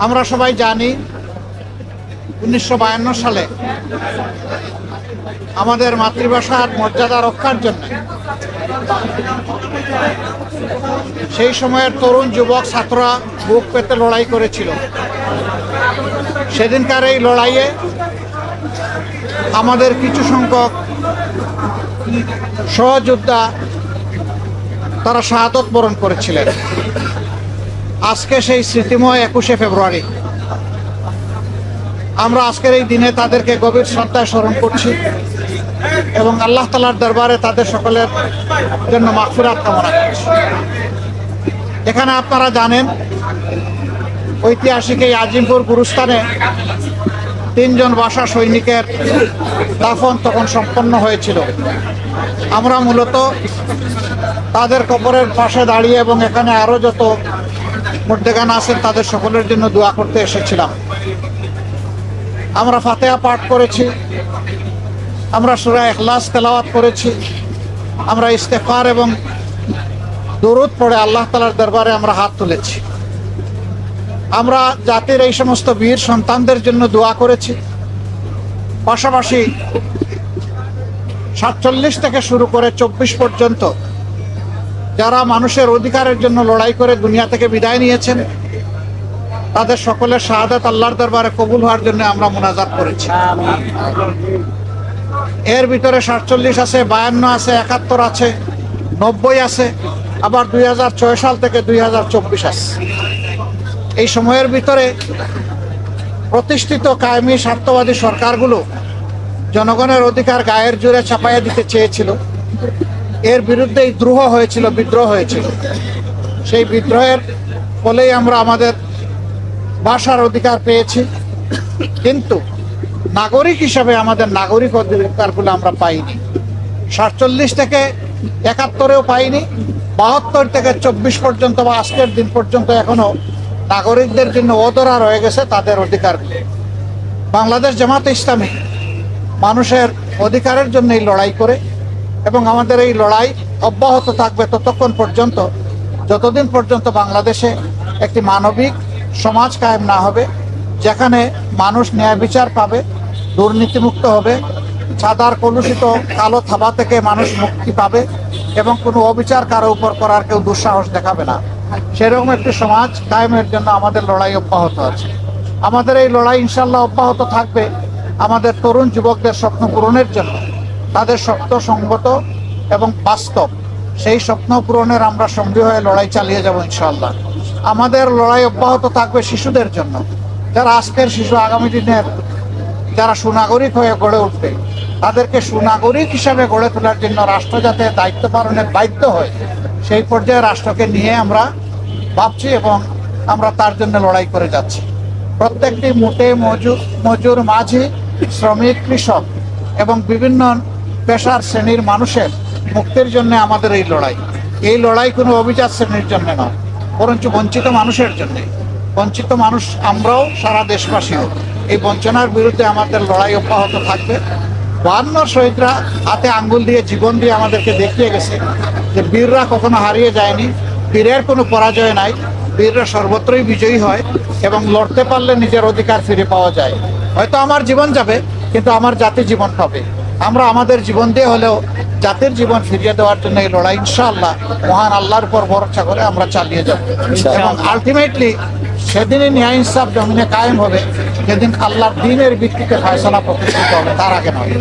আমরা সবাই জানি 1952 সালে আমাদের মাতৃভাষার মর্যাদা রক্ষার জন্য সেই সময়ের তরুণ যুবক ছাত্ররা বুক পেতে লড়াই করেছিল। সেদিনকার এই লড়াইয়ে আমাদের কিছু সংখ্যক সহযোদ্ধা তারা শাহাদত বরণ করেছিলেন। আজকে সেই স্মৃতিময় 21শে ফেব্রুয়ারি আমরা আজকের এই দিনে তাদেরকে গভীর শ্রদ্ধায় স্মরণ করছি এবং আল্লাহ তাআলার দরবারে তাদের সকলের জন্য মাগফিরাত কামনা করছি। এখানে আপনারা জানেন ঐতিহাসিক এই আজিমপুর গুরুস্থানে 3 জন ভাষা সৈনিকের দাফন তখন সম্পন্ন হয়েছিল। আমরা মূলত তাদের কবরের পাশে দাঁড়িয়ে এবং এখানে আরও যত মুর্দেগান আছেন তাদের সকলের জন্য দোয়া করতে এসেছিলাম। আমরা ফাতিহা পাঠ করেছি, আমরা সূরা ইখলাস তেলাওয়াত করেছি, আমরা ইস্তেগফার এবং দরুদ পড়ে আল্লাহ তাআলার দরবারে আমরা হাত তুলেছি। আমরা জাতির এই সমস্ত বীর সন্তানদের জন্য দোয়া করেছি। পাশাপাশি 47 থেকে শুরু করে 24 পর্যন্ত যারা মানুষের অধিকারের জন্য লড়াই করে দুনিয়া থেকে বিদায় নিয়েছেন তাদের সকলের শাহাদাত আল্লাহর দরবারে কবুল হওয়ার জন্য আমরা মুনাজাত করেছি। এর ভিতরে 47 আছে, 52 আছে, 71 আছে, 90 আছে, আবার 2006 সাল থেকে 2024 আছে। এই সময়ের ভিতরে প্রতিষ্ঠিত কায়েমি স্বার্থবাদী সরকারগুলো জনগণের অধিকার গায়ের জোরে চাপাইয়া দিতে চেয়েছিল। এর বিরুদ্ধে বিদ্রোহ হয়েছিল। সেই বিদ্রোহের ফলেই আমরা আমাদের ভাষার অধিকার পেয়েছি, কিন্তু নাগরিক হিসাবে আমাদের নাগরিক অধিকারগুলো আমরা পাইনি। 47 থেকে 71-এও পাইনি, 72 থেকে 24 পর্যন্ত বা আজকের দিন পর্যন্ত এখনো নাগরিকদের জন্য অধরা রয়ে গেছে তাদের অধিকারগুলো। বাংলাদেশ জামাতে ইসলামী মানুষের অধিকারের জন্য এই লড়াই করে এবং আমাদের এই লড়াই অব্যাহত থাকবে ততক্ষণ পর্যন্ত যতদিন পর্যন্ত বাংলাদেশে একটি মানবিক সমাজ কায়েম না হবে, যেখানে মানুষ ন্যায় বিচার পাবে, দুর্নীতিমুক্ত হবে, চাঁদার কলুষিত কালো থাবা থেকে মানুষ মুক্তি পাবে এবং কোনো অবিচার কারো উপর করার কেউ দুঃসাহস দেখাবে না। সেরকম একটি সমাজ কায়েমের জন্য আমাদের লড়াই অব্যাহত আছে। আমাদের এই লড়াই ইনশাল্লাহ অব্যাহত থাকবে আমাদের তরুণ যুবকদের স্বপ্ন পূরণের জন্য। তাদের শক্ত সংগত এবং বাস্তব সেই স্বপ্ন পূরণের আমরা সঙ্গী হয়ে লড়াই চালিয়ে যাব ইনশাল্লাহ। আমাদের লড়াই অব্যাহত থাকবে শিশুদের জন্য, যারা আজকের শিশু আগামী দিনের যারা সুনাগরিক হয়ে গড়ে উঠবে, তাদেরকে সুনাগরিক হিসাবে গড়ে তোলার জন্য রাষ্ট্র যাতে দায়িত্ব পালনে বাধ্য হয় সেই পর্যায়ে রাষ্ট্রকে নিয়ে আমরা ভাবছি এবং আমরা তার জন্য লড়াই করে যাচ্ছি। প্রত্যেকটি মোটে মজুর, মাঝি, শ্রমিক, কৃষক এবং বিভিন্ন পেশার শ্রেণীর মানুষের মুক্তির জন্য আমাদের এই লড়াই। এই লড়াই কোনো অভিজাত শ্রেণীর জন্য নয়, বরঞ্চ বঞ্চিত মানুষের জন্য। বঞ্চিত মানুষ আমরাও, সারা দেশবাসীও। এই বঞ্চনার বিরুদ্ধে আমাদের লড়াই অব্যাহত থাকবে। 52 শহীদরা হাতে আঙ্গুল দিয়ে জীবন দিয়ে আমাদেরকে দেখিয়ে গেছে যে বীররা কখনো হারিয়ে যায়নি, বীরের কোনো পরাজয় নাই, বীররা সর্বত্রই বিজয়ী হয় এবং লড়তে পারলে নিজের অধিকার ফিরে পাওয়া যায়। হয়তো আমার জীবন যাবে, কিন্তু আমার জাতি জীবন পাবে। আমরা আমাদের জীবন দিয়ে হলেও জাতির জীবন ফিরিয়ে দেওয়ার জন্য এই লড়াই ইনশাআল্লাহ মহান আল্লাহর উপর ভরসা করে আমরা চালিয়ে যাব এবং আলটিমেটলি সেদিনই ন্যায় ইনসাফ জমিনে কায়েম হবে, যেদিন আল্লাহর দ্বীনের ভিত্তিতে ফয়সালা প্রতিষ্ঠিত হবে, তার আগে নয়।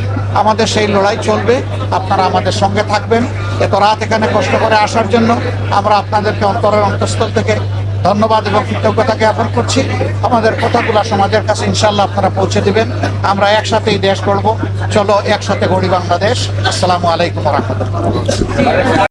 আমাদের সেই লড়াই চলবে। আপনারা আমাদের সঙ্গে থাকবেন। এত রাত এখানে কষ্ট করে আসার জন্য আমরা আপনাদেরকে অন্তরের অন্তঃস্থল থেকে ধন্যবাদ এবং কৃতজ্ঞতা জ্ঞাপন করছি। আমাদের কথাগুলো সমাজের কাছে ইনশাআল্লাহ আপনারা পৌঁছে দিবেন। আমরা একসাথেই দেশ গড়ব। চলো একসাথে গড়ি বাংলাদেশ। আসসালামু আলাইকুম ওয়া রাহমাতুল্লাহ।